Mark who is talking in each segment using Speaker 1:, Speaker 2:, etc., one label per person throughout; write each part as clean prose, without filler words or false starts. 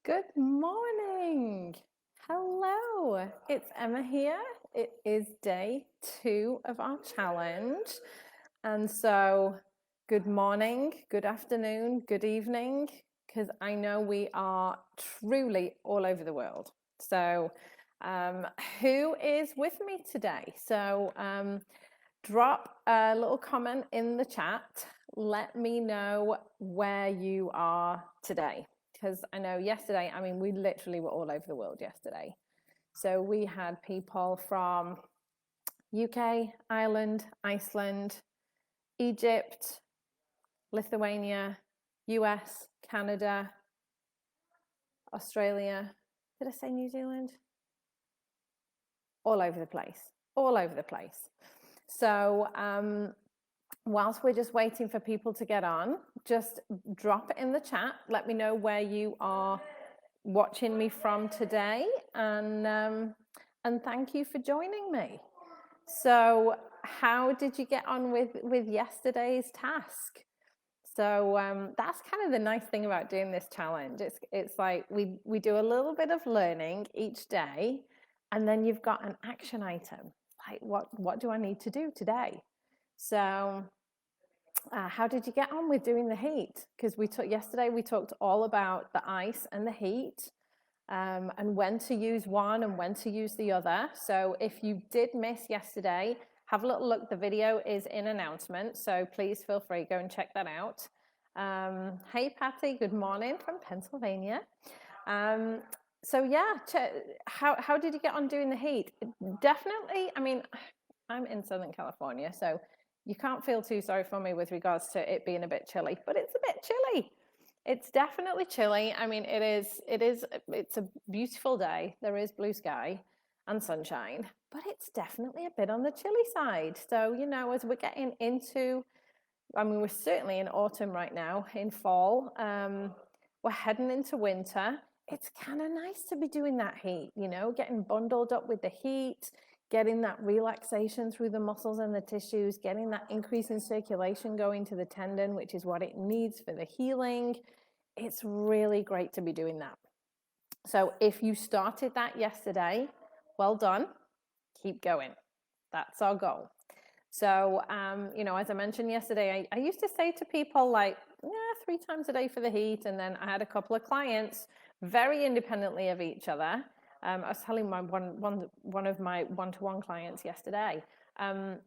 Speaker 1: Good morning. Hello, it's Emma here. It is day 2 of our challenge. And so, good morning, good afternoon, good evening, because I know we are truly all over the world. So, who is with me today? Drop a little comment in the chat. Let me know where you are today. Because I know yesterday, we literally were all over the world yesterday. So we had people from UK, Ireland, Iceland, Egypt, Lithuania, US, Canada, Australia. Did I say New Zealand? All over the place. All over the place. So whilst we're just waiting for people to get on, just drop it in the chat. Let me know where you are watching me from today, and thank you for joining me. So, how did you get on with yesterday's task? So that's kind of the nice thing about doing this challenge. It's like we do a little bit of learning each day, and then you've got an action item. Like what do I need to do today? So how did you get on with doing the heat? Because yesterday we talked all about the ice and the heat, and when to use one and when to use the other. So if you did miss yesterday, have a little look. The video is in announcement, so please feel free, go and check that out. Hey Patty, good morning from Pennsylvania. So yeah, how did you get on doing the heat? Definitely, I'm in Southern California, so you can't feel too sorry for me with regards to it being a bit chilly, but it's a bit chilly. It's definitely chilly. It's a beautiful day. There is blue sky and sunshine, but it's definitely a bit on the chilly side. So, as we're getting into, we're certainly in autumn right now, in fall. We're heading into winter. It's kind of nice to be doing that heat, getting bundled up with the heat, getting that relaxation through the muscles and the tissues, getting that increase in circulation going to the tendon, which is what it needs for the healing. It's really great to be doing that. So if you started that yesterday, well done. Keep going. That's our goal. So, as I mentioned yesterday, I used to say to people like, 3 times a day for the heat. And then I had a couple of clients very independently of each other. I was telling one of my one-to-one clients yesterday,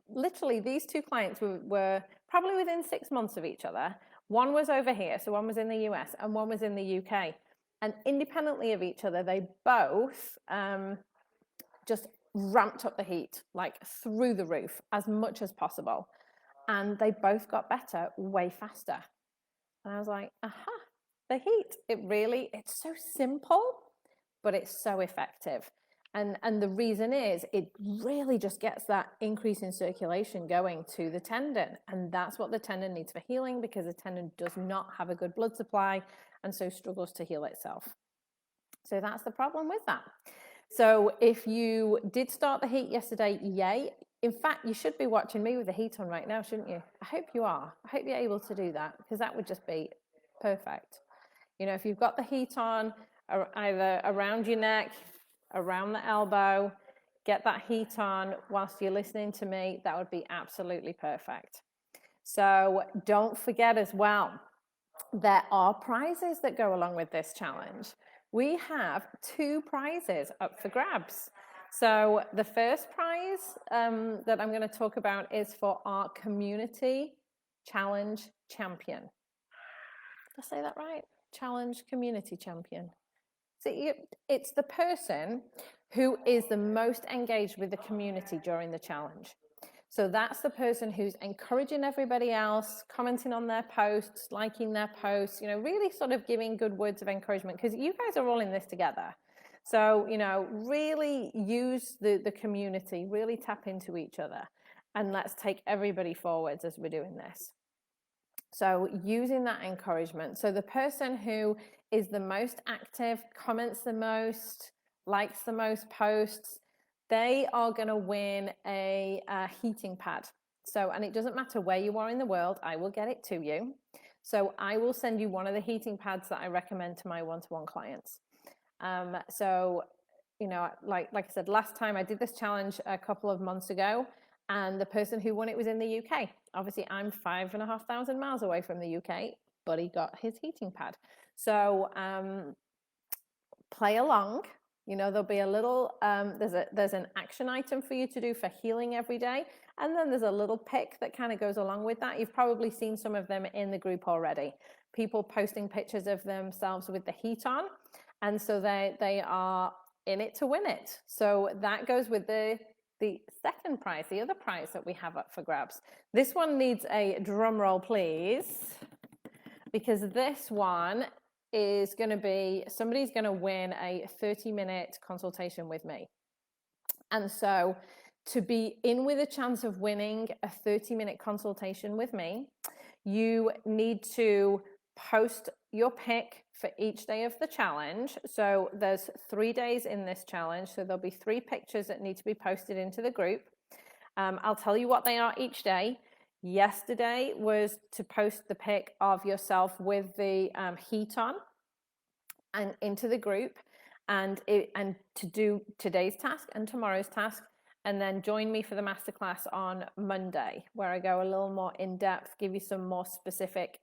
Speaker 1: literally these 2 clients were probably within 6 months of each other. One was over here, so one was in the US and one was in the UK. And independently of each other, they both just ramped up the heat, like through the roof, as much as possible. And they both got better way faster. And I was like, aha, the heat. It's so simple, but it's so effective. And the reason is it really just gets that increase in circulation going to the tendon. And that's what the tendon needs for healing, because the tendon does not have a good blood supply and so struggles to heal itself. So that's the problem with that. So if you did start the heat yesterday, yay. In fact, you should be watching me with the heat on right now, shouldn't you? I hope you are. I hope you're able to do that, because that would just be perfect. If you've got the heat on, either around your neck, around the elbow, get that heat on whilst you're listening to me, that would be absolutely perfect. So don't forget as well, there are prizes that go along with this challenge. We have 2 prizes up for grabs. So the first prize that I'm going to talk about is for our Community Challenge Champion. Did I say that right? Challenge Community Champion. So it's the person who is the most engaged with the community during the challenge. So that's the person who's encouraging everybody else, commenting on their posts, liking their posts, really sort of giving good words of encouragement, because you guys are all in this together. So, really use the community, really tap into each other, and let's take everybody forwards as we're doing this. So using that encouragement. So the person who is the most active, comments the most, likes the most posts, they are going to win a heating pad. So, and it doesn't matter where you are in the world, I will get it to you. So I will send you one of the heating pads that I recommend to my one-to-one clients. So, you know, like I said, last time I did this challenge a couple of months ago, and the person who won it was in the UK. Obviously, I'm 5,500 miles away from the UK, but he got his heating pad. So play along. You know, there'll be a little, there's an action item for you to do for healing every day. And then there's a little pic that kind of goes along with that. You've probably seen some of them in the group already. People posting pictures of themselves with the heat on. And so they are in it to win it. So that goes with the second prize, the other prize that we have up for grabs. This one needs a drum roll, please, because this one is going to be, somebody's going to win a 30-minute consultation with me. And so to be in with a chance of winning a 30-minute consultation with me, you need to post your pick for each day of the challenge. So there's 3 days in this challenge. So there'll be 3 pictures that need to be posted into the group. I'll tell you what they are each day. Yesterday was to post the pic of yourself with the heat on and into the group, and to do today's task and tomorrow's task, and then join me for the masterclass on Monday, where I go a little more in depth, give you some more specific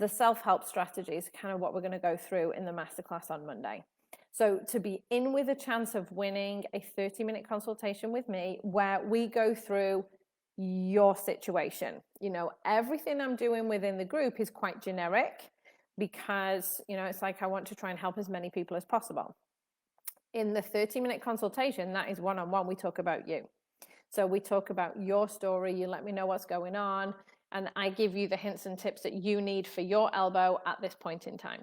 Speaker 1: the self-help strategies, kind of what we're going to go through in the masterclass on Monday. So to be in with a chance of winning a 30-minute consultation with me, where we go through your situation. You know, everything I'm doing within the group is quite generic, because, you know, it's like I want to try and help as many people as possible. In the 30-minute consultation, that is one-on-one, we talk about you. So we talk about your story, you let me know what's going on, and I give you the hints and tips that you need for your elbow at this point in time.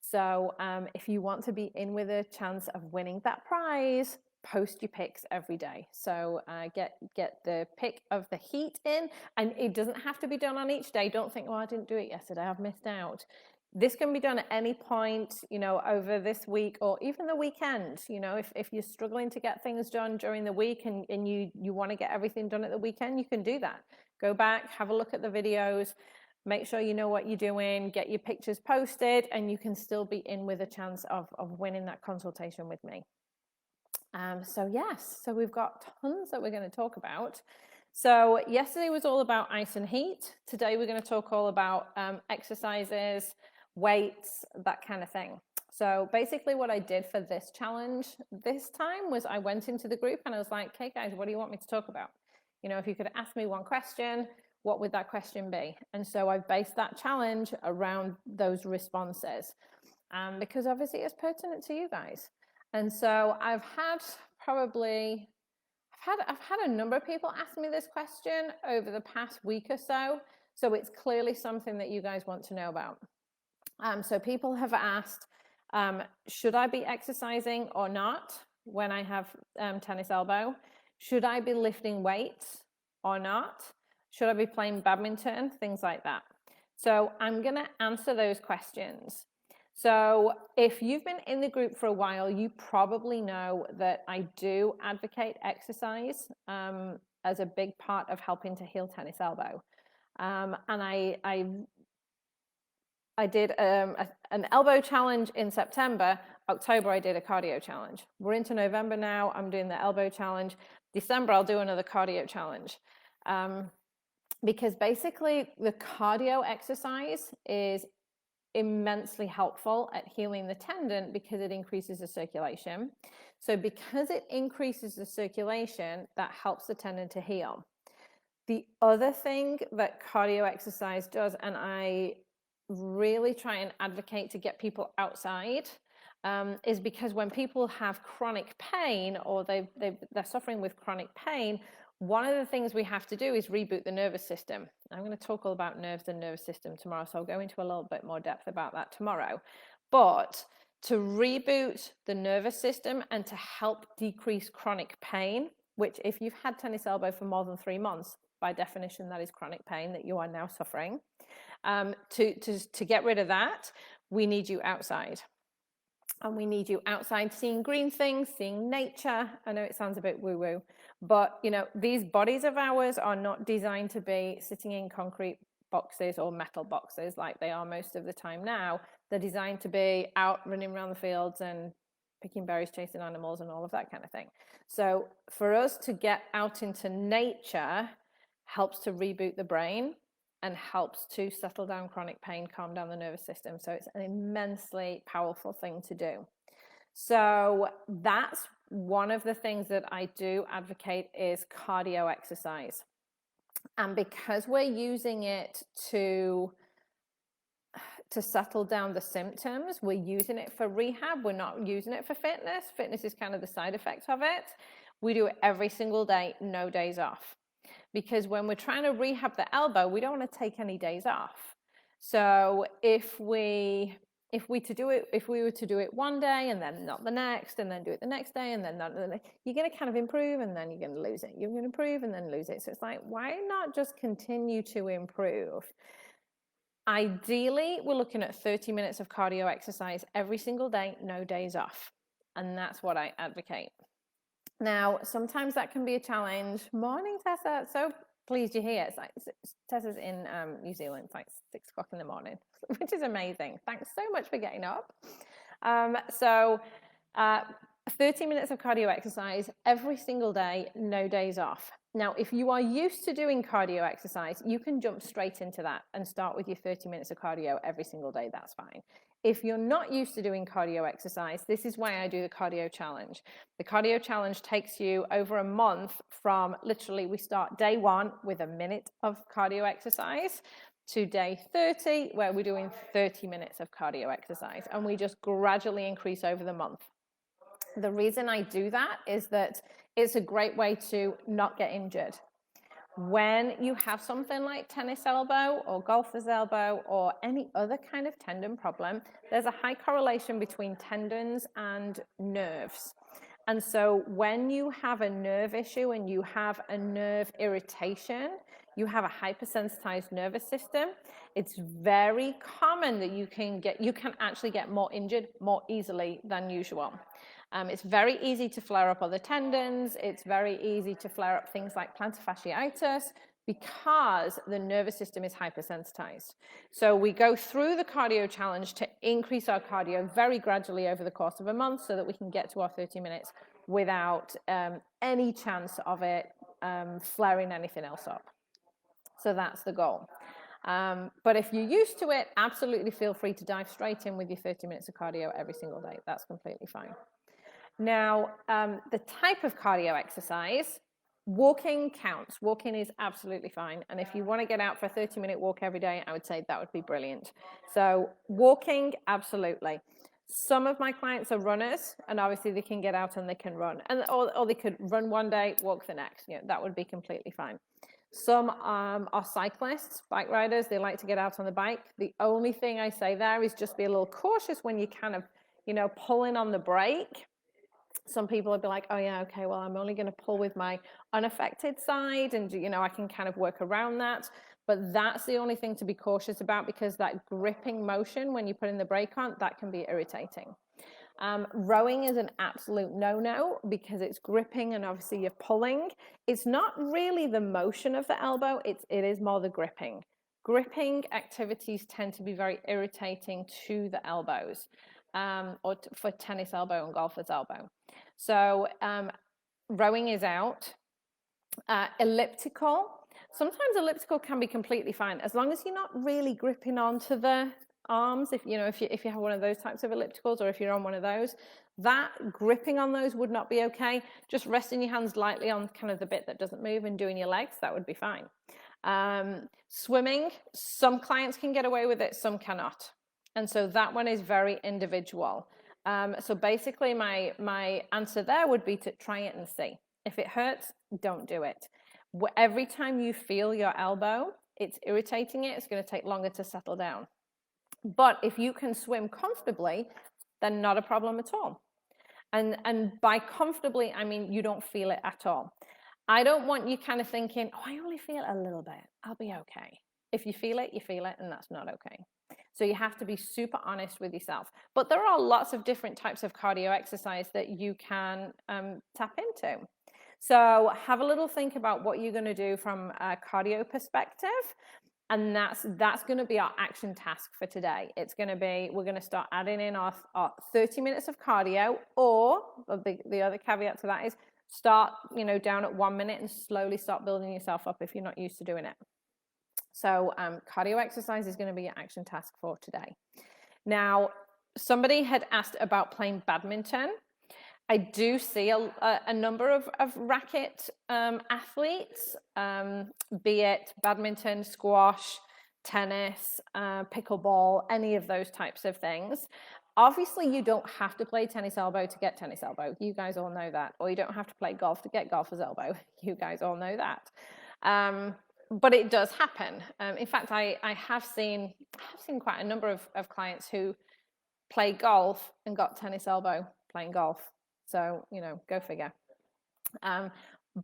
Speaker 1: So if you want to be in with a chance of winning that prize, post your pics every day. So get the pic of the heat in, and it doesn't have to be done on each day. Don't think, oh, I didn't do it yesterday, I've missed out. This can be done at any point, you know, over this week or even the weekend. You know, if you're struggling to get things done during the week and you want to get everything done at the weekend, you can do that. Go back, have a look at the videos, make sure you know what you're doing, get your pictures posted, and you can still be in with a chance of winning that consultation with me. So yes, so we've got tons that we're going to talk about. So yesterday was all about ice and heat. Today we're going to talk all about exercises, weights, that kind of thing. So basically what I did for this challenge this time was I went into the group and I was like, hey guys, what do you want me to talk about? You know, if you could ask me one question, what would that question be? And so I've based that challenge around those responses, because obviously it's pertinent to you guys. And so I've had a number of people ask me this question over the past week or so. So it's clearly something that you guys want to know about. So people have asked, should I be exercising or not when I have tennis elbow? Should I be lifting weights or not? Should I be playing badminton? Things like that. So I'm going to answer those questions. So if you've been in the group for a while, you probably know that I do advocate exercise as a big part of helping to heal tennis elbow. And I did an elbow challenge in September. October, I did a cardio challenge. We're into November now. I'm doing the elbow challenge. December, I'll do another cardio challenge. Because basically, the cardio exercise is immensely helpful at healing the tendon because it increases the circulation. So because it increases the circulation, that helps the tendon to heal. The other thing that cardio exercise does, and I really try and advocate to get people outside, is because when people have chronic pain or they're suffering with chronic pain, one of the things we have to do is reboot the nervous system. I'm going to talk all about nerves and nervous system tomorrow, so I'll go into a little bit more depth about that tomorrow. But to reboot the nervous system and to help decrease chronic pain, which if you've had tennis elbow for more than 3 months, by definition, that is chronic pain that you are now suffering. To get rid of that, we need you outside. And we need you outside seeing green things, seeing nature. I know it sounds a bit woo-woo, but you know, these bodies of ours are not designed to be sitting in concrete boxes or metal boxes like they are most of the time now. They're designed to be out running around the fields and picking berries, chasing animals and all of that kind of thing. So for us to get out into nature helps to reboot the brain and helps to settle down chronic pain, calm down the nervous system. So it's an immensely powerful thing to do. So that's one of the things that I do advocate is cardio exercise. And because we're using it to settle down the symptoms, we're using it for rehab. We're not using it for fitness. Fitness is kind of the side effect of it. We do it every single day, no days off. Because when we're trying to rehab the elbow, we don't want to take any days off. So if we were to do it one day and then not the next, and then do it the next day and then not the next, you're going to kind of improve and then you're going to lose it. You're going to improve and then lose it. So it's like, why not just continue to improve? Ideally, we're looking at 30 minutes of cardio exercise every single day, no days off. And that's what I advocate. Now, sometimes that can be a challenge. Morning, Tessa. So pleased you're here. It's like Tessa's in New Zealand. It's like 6 o'clock in the morning, which is amazing. Thanks so much for getting up. 30 minutes of cardio exercise every single day, no days off. Now, if you are used to doing cardio exercise, you can jump straight into that and start with your 30 minutes of cardio every single day. That's fine. If you're not used to doing cardio exercise, this is why I do the cardio challenge. The cardio challenge takes you over a month from literally we start day 1 with a minute of cardio exercise to day 30 where we're doing 30 minutes of cardio exercise, and we just gradually increase over the month. The reason I do that is that it's a great way to not get injured. When you have something like tennis elbow or golfer's elbow or any other kind of tendon problem, there's a high correlation between tendons and nerves. And so when you have a nerve issue and you have a nerve irritation, you have a hypersensitized nervous system, it's very common that you can actually get more injured more easily than usual. It's very easy to flare up other tendons. It's very easy to flare up things like plantar fasciitis because the nervous system is hypersensitized. So we go through the cardio challenge to increase our cardio very gradually over the course of a month so that we can get to our 30 minutes without any chance of it flaring anything else up. So that's the goal. But if you're used to it, absolutely feel free to dive straight in with your 30 minutes of cardio every single day. That's completely fine. Now, the type of cardio exercise, walking counts. Walking is absolutely fine. And if you want to get out for a 30-minute walk every day, I would say that would be brilliant. So walking, absolutely. Some of my clients are runners, and obviously they can get out and they can run. Or they could run one day, walk the next. You know, that would be completely fine. Some are cyclists, bike riders. They like to get out on the bike. The only thing I say there is just be a little cautious when you kind of, pulling on the brake. Some people would be like, oh yeah, okay, well, I'm only going to pull with my unaffected side and, I can kind of work around that. But that's the only thing to be cautious about, because that gripping motion when you put in the brake on, that can be irritating. Rowing is an absolute no-no because it's gripping and obviously you're pulling. It's not really the motion of the elbow, it is more the gripping. Gripping activities tend to be very irritating to the elbows. For tennis elbow and golfer's elbow. So rowing is out. Elliptical. Sometimes elliptical can be completely fine as long as you're not really gripping onto the arms. If you have one of those types of ellipticals, or if you're on one of those, that gripping on those would not be okay. Just resting your hands lightly on kind of the bit that doesn't move and doing your legs, that would be fine. Swimming, some clients can get away with it, some cannot. And so that one is very individual. So basically my answer there would be to try it and see. If it hurts, don't do it. Every time you feel your elbow, it's irritating it, it's going to take longer to settle down. But if you can swim comfortably, then not a problem at all. And by comfortably, I mean you don't feel it at all. I don't want you kind of thinking, oh, I only feel a little bit, I'll be okay. If you feel it, and that's not okay. So you have to be super honest with yourself. But there are lots of different types of cardio exercise that you can tap into. So have a little think about what you're going to do from a cardio perspective. And that's going to be our action task for today. It's going to be, we're going to start adding in our 30 minutes of cardio, or the other caveat to that is start, down at 1 minute and slowly start building yourself up if you're not used to doing it. So cardio exercise is going to be your action task for today. Now, somebody had asked about playing badminton. I do see a number of racket athletes, be it badminton, squash, tennis, pickleball, any of those types of things. Obviously, you don't have to play tennis elbow to get tennis elbow. You guys all know that. Or you don't have to play golf to get golfer's elbow. You guys all know that. But it does happen. In fact, I have seen quite a number of clients who play golf and got tennis elbow playing golf. So, go figure.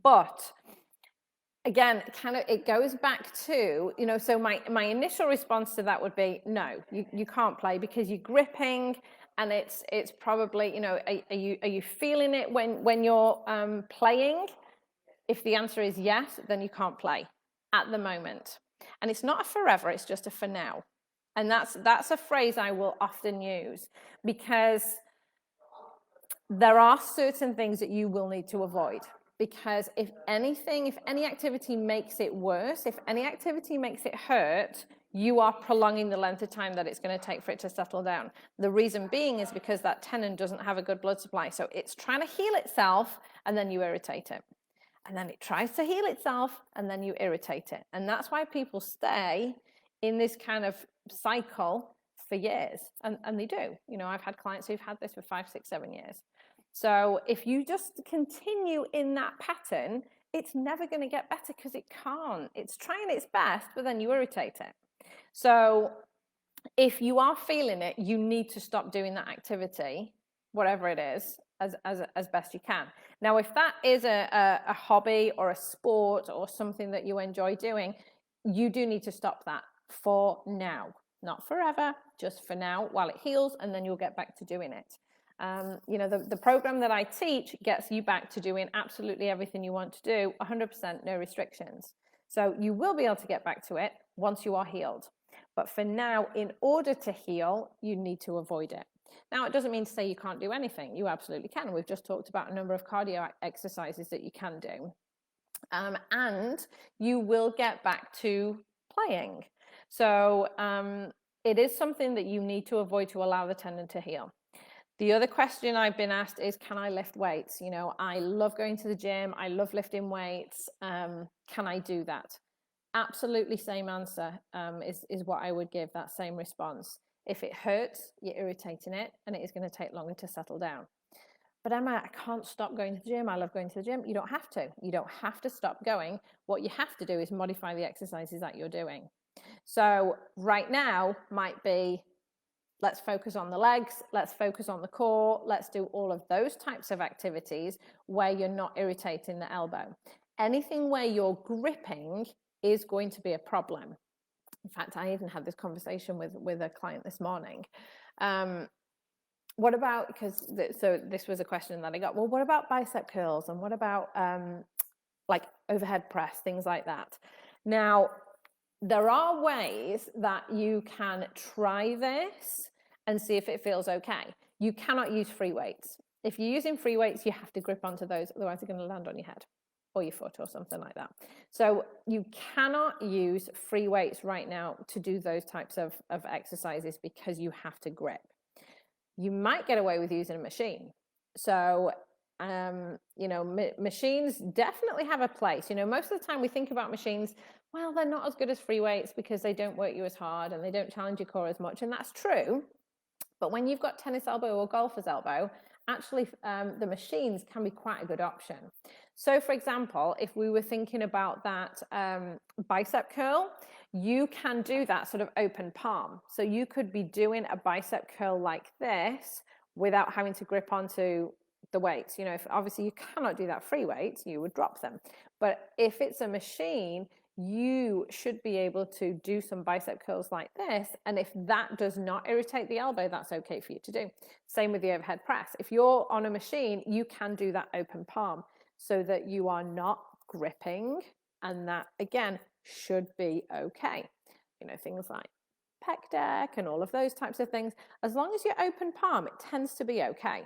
Speaker 1: But again, it goes back to, so my initial response to that would be, no, you can't play because you're gripping, and it's probably, are you feeling it when you're playing? If the answer is yes, then you can't play at the moment. And it's not a forever, it's just a for now. And that's a phrase I will often use, because there are certain things that you will need to avoid. Because if any activity makes it worse, if any activity makes it hurt, you are prolonging the length of time that it's going to take for it to settle down. The reason being is because that tendon doesn't have a good blood supply. So it's trying to heal itself, and then you irritate it. And then it tries to heal itself, and then you irritate it. And that's why people stay in this kind of cycle for years. And they do. I've had clients who've had this for 5, 6, 7 years. So if you just continue in that pattern, it's never going to get better, because it can't. It's trying its best, but then you irritate it. So if you are feeling it, you need to stop doing that activity, whatever it is, as best you can. Now, if that is a hobby or a sport or something that you enjoy doing, you do need to stop that for now. Not forever, just for now while it heals, and then you'll get back to doing it. The program that I teach gets you back to doing absolutely everything you want to do, 100%, no restrictions. So you will be able to get back to it once you are healed. But for now, in order to heal, you need to avoid it. Now, it doesn't mean to say you can't do anything. You absolutely can. We've just talked about a number of cardio exercises that you can do. And you will get back to playing. So it is something that you need to avoid to allow the tendon to heal. The other question I've been asked is, can I lift weights? I love going to the gym. I love lifting weights. Can I do that? Absolutely same answer is what I would give, that same response. If it hurts, you're irritating it, and it is going to take longer to settle down. But Emma, I can't stop going to the gym. I love going to the gym. You don't have to. You don't have to stop going. What you have to do is modify the exercises that you're doing. So right now might be, let's focus on the legs, let's focus on the core, let's do all of those types of activities where you're not irritating the elbow. Anything where you're gripping is going to be a problem. In fact, I even had this conversation with a client this morning. What about, so this was a question that I got, well, what about bicep curls, and what about like overhead press, things like that? Now, there are ways that you can try this and see if it feels okay. You cannot use free weights. If you're using free weights, you have to grip onto those, otherwise they're going to land on your head or your foot or something like that. So you cannot use free weights right now to do those types of exercises, because you have to grip. You might get away with using a machine. So, machines definitely have a place. Most of the time we think about machines, well, they're not as good as free weights because they don't work you as hard and they don't challenge your core as much. And that's true. But when you've got tennis elbow or golfer's elbow, actually the machines can be quite a good option. So for example, if we were thinking about that bicep curl, you can do that sort of open palm. So you could be doing a bicep curl like this without having to grip onto the weights. If obviously you cannot do that free weights, you would drop them. But if it's a machine, you should be able to do some bicep curls like this. And if that does not irritate the elbow, that's okay for you to do. Same with the overhead press. If you're on a machine, you can do that open palm so that you are not gripping. And that, again, should be okay. you know, things like pec deck and all of those types of things. As long as you're open palm, it tends to be okay.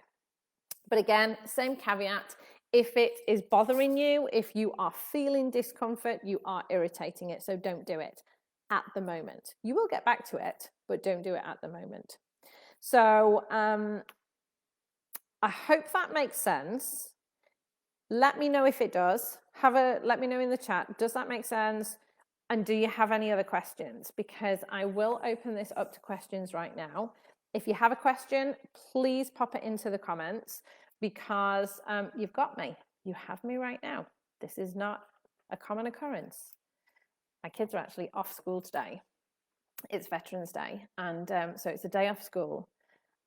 Speaker 1: But again, same caveat, if it is bothering you, if you are feeling discomfort, you are irritating it, so don't do it at the moment. You will get back to it, but don't do it at the moment. So I hope that makes sense. Let me know if it does. Let me know in the chat. Does that make sense? And do you have any other questions? Because I will open this up to questions right now. If you have a question, please pop it into the comments, because you've got me. You have me right now. This is not a common occurrence. My kids are actually off school today. It's Veterans Day, and so it's a day off school.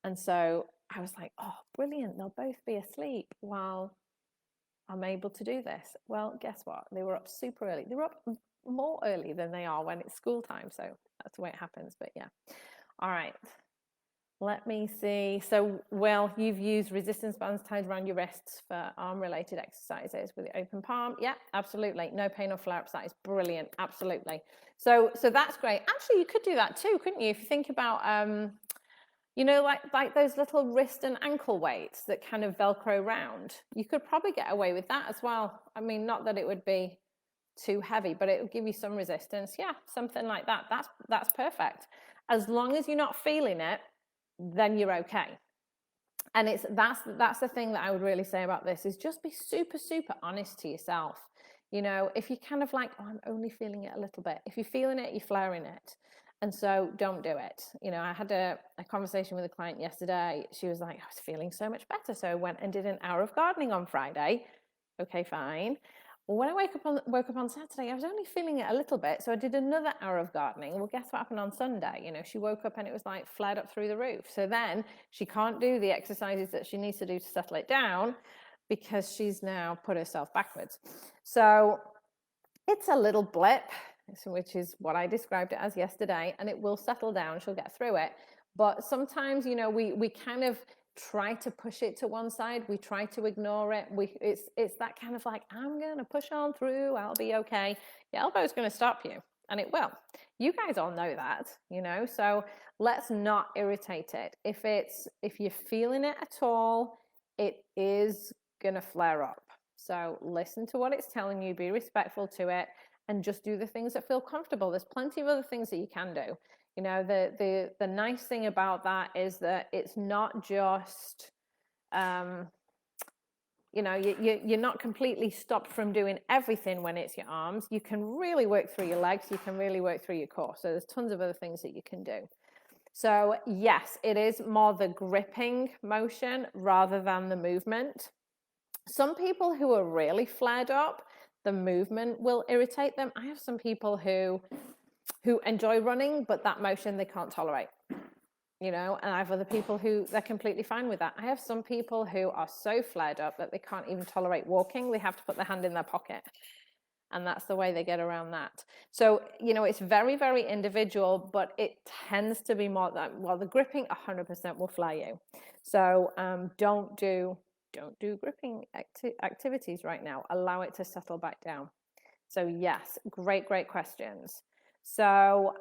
Speaker 1: And so I was like, oh, brilliant. They'll both be asleep while I'm able to do this. Well, guess what? They were up super early. They were up more early than they are when it's school time. So that's the way it happens. But yeah. All right. Let me see. So, Will, you've used resistance bands tied around your wrists for arm-related exercises with the open palm. Yeah, absolutely. No pain or flare-ups. That is brilliant. Absolutely. So that's great. Actually, you could do that too, couldn't you? If you think about, you know, like those little wrist and ankle weights that kind of Velcro round, you could probably get away with that as well. I mean, not that it would be too heavy, but it would give you some resistance. Yeah, something like that. That's perfect. As long as you're not feeling it, then you're okay. And that's the thing that I would really say about this, is just be super, super honest to yourself. You know, if you're kind of like, oh, I'm only feeling it a little bit. If you're feeling it, you're flaring it. And so don't do it. You know, I had a conversation with a client yesterday. She was like, I was feeling so much better. So I went and did an hour of gardening on Friday. Okay, fine. Well, when I woke up on Saturday, I was only feeling it a little bit. So I did another hour of gardening. Well, guess what happened on Sunday? You know, she woke up and it was like flared up through the roof. So then she can't do the exercises that she needs to do to settle it down, because she's now put herself backwards. So it's a little blip, which is what I described it as yesterday, and it will settle down. She'll get through it. But sometimes, you know, we kind of try to push it to one side. We try to ignore it. It's that kind of like, I'm going to push on through. I'll be okay. Your elbow's going to stop you, and it will. You guys all know that, you know, so let's not irritate it. If you're feeling it at all, it is going to flare up. So listen to what it's telling you, be respectful to it, and just do the things that feel comfortable. There's plenty of other things that you can do. You know, the nice thing about that is that it's not just, you know, you're not completely stopped from doing everything when it's your arms. You can really work through your legs. You can really work through your core. So there's tons of other things that you can do. So yes, it is more the gripping motion rather than the movement. Some people who are really flared up, the movement will irritate them. I have some people who enjoy running, but that motion they can't tolerate, you know, and I have other people who they're completely fine with that. I have some people who are so flared up that they can't even tolerate walking. They have to put their hand in their pocket, and that's the way they get around that. So, you know, it's very, very individual, but it tends to be more that, well, the gripping 100% will flare you. So don't do gripping activities right now. Allow it to settle back down. So yes, great questions. So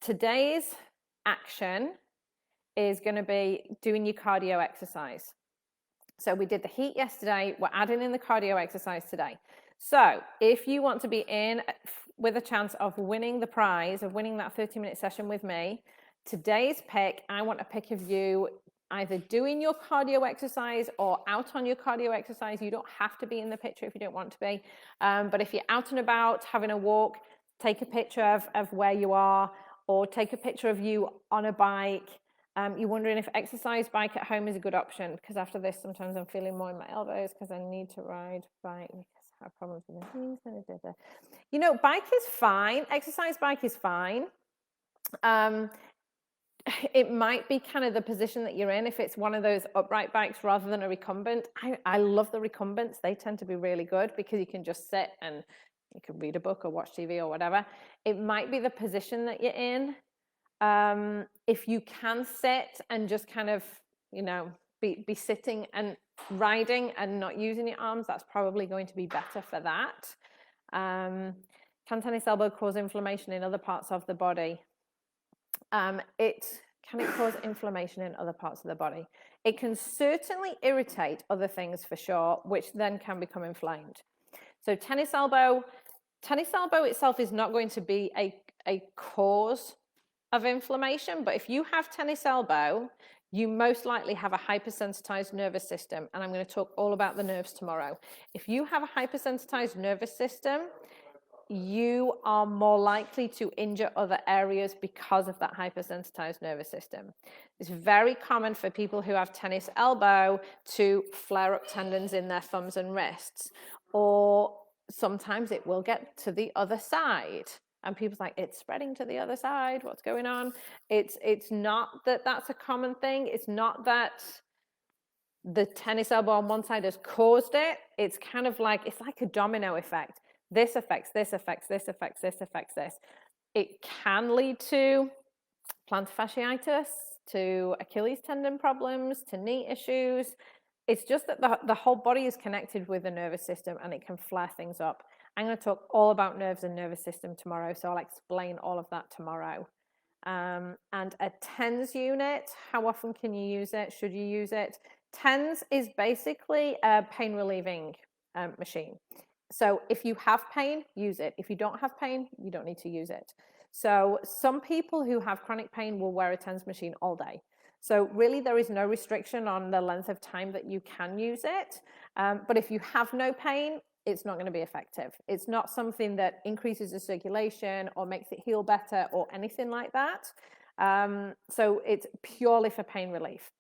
Speaker 1: today's action is going to be doing your cardio exercise. So we did the heat yesterday. We're adding in the cardio exercise today. So if you want to be in with a chance of winning the prize, of winning that 30-minute session with me, today's pick, I want a pic of you either doing your cardio exercise or out on your cardio exercise. You don't have to be in the picture if you don't want to be. But if you're out and about having a walk, take a picture of where you are, or take a picture of you on a bike. You're wondering if exercise bike at home is a good option, because after this, sometimes I'm feeling more in my elbows because I need to ride bike because I have problems with my knees. You know, bike is fine. Exercise bike is fine. It might be kind of the position that you're in. If it's one of those upright bikes rather than a recumbent, I love the recumbents. They tend to be really good because you can just sit and you can read a book or watch TV or whatever. It might be the position that you're in. If you can sit and just kind of, you know, be sitting and riding and not using your arms, that's probably going to be better for that. Can tennis elbow cause inflammation in other parts of the body? Can it cause inflammation in other parts of the body? It can certainly irritate other things for sure, which then can become inflamed. So tennis elbow itself is not going to be a cause of inflammation, but if you have tennis elbow, you most likely have a hypersensitized nervous system, and I'm going to talk all about the nerves tomorrow. If you have a hypersensitized nervous system, you are more likely to injure other areas because of that hypersensitized nervous system. It's very common for people who have tennis elbow to flare up tendons in their thumbs and wrists, or sometimes it will get to the other side. And people's like, it's spreading to the other side. What's going on? It's not that that's a common thing. It's not that the tennis elbow on one side has caused it. It's kind of like, it's like a domino effect. This affects this, affects this, affects this, affects this. It can lead to plantar fasciitis, to Achilles tendon problems, to knee issues. It's just that the whole body is connected with the nervous system and it can flare things up. I'm going to talk all about nerves and nervous system tomorrow, so I'll explain all of that tomorrow. And a TENS unit, how often can you use it? Should you use it? TENS is basically a pain relieving machine. So if you have pain, use it. If you don't have pain, you don't need to use it. So some people who have chronic pain will wear a TENS machine all day. So really there is no restriction on the length of time that you can use it. But if you have no pain, it's not going to be effective. It's not something that increases the circulation or makes it heal better or anything like that. So it's purely for pain relief.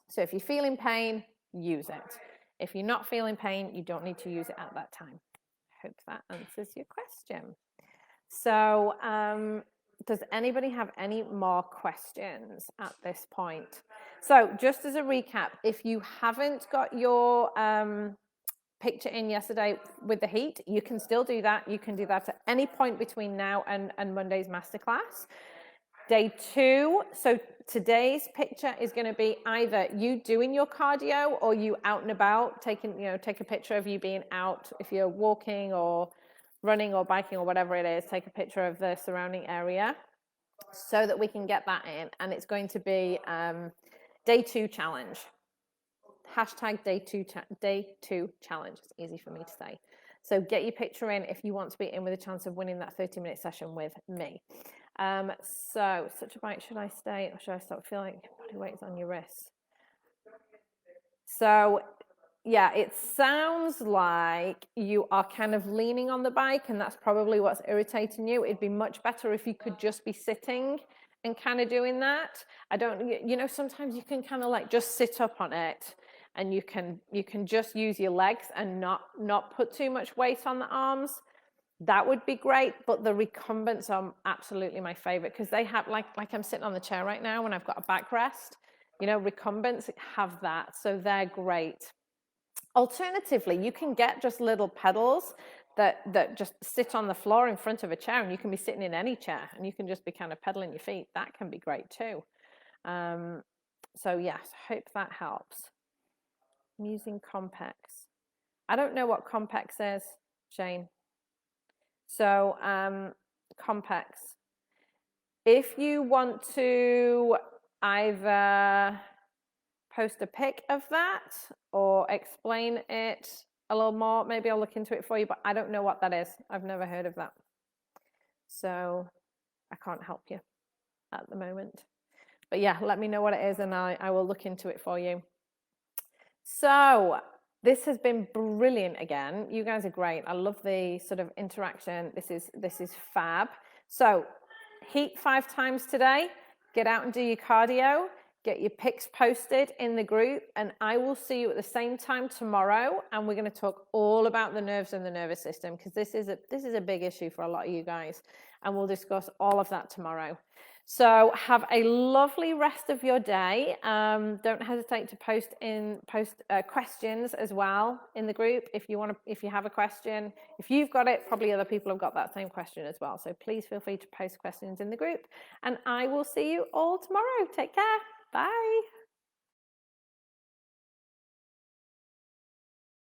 Speaker 1: So if you're feeling pain, use it. If you're not feeling pain, you don't need to use it at that time. I hope that answers your question. So does anybody have any more questions at this point? So just as a recap, if you haven't got your picture in yesterday with the heat, you can still do that. You can do that at any point between now and Monday's masterclass. Day 2, so today's picture is going to be either you doing your cardio or you out and about, take a picture of you being out. If you're walking or running or biking or whatever it is, take a picture of the surrounding area so that we can get that in. And it's going to be day 2 challenge. Hashtag day two challenge. It's easy for me to say. So get your picture in if you want to be in with a chance of winning that 30-minute session with me. So such a bite, should I stay or should I stop? Feel like body weight's on your wrists. So yeah, it sounds like you are kind of leaning on the bike and that's probably what's irritating you. It'd be much better if you could just be sitting and kind of doing that. Sometimes you can kind of like just sit up on it and you can just use your legs and not put too much weight on the arms. That would be great, but the recumbents are absolutely my favorite because they have, like I'm sitting on the chair right now when I've got a backrest, recumbents have that, so they're great. Alternatively, you can get just little pedals that just sit on the floor in front of a chair, and you can be sitting in any chair and you can just be kind of pedaling your feet. That can be great too. So yes, hope that helps. I'm using Compex. I don't know what Compex is, Shane. So Compex, if you want to either post a pic of that or explain it a little more, maybe I'll look into it for you, but I don't know what that is. I've never heard of that. So I can't help you at the moment. But yeah, let me know what it is and I will look into it for you. So this has been brilliant again. You guys are great. I love the sort of interaction. This is fab. So heat 5 times today. Get out and do your cardio. Get your pics posted in the group, and I will see you at the same time tomorrow. And we're going to talk all about the nerves and the nervous system because this is a big issue for a lot of you guys, and we'll discuss all of that tomorrow. So have a lovely rest of your day. Don't hesitate to post questions as well in the group if you have a question. If you've got it, probably other people have got that same question as well. So please feel free to post questions in the group, and I will see you all tomorrow. Take care. Bye.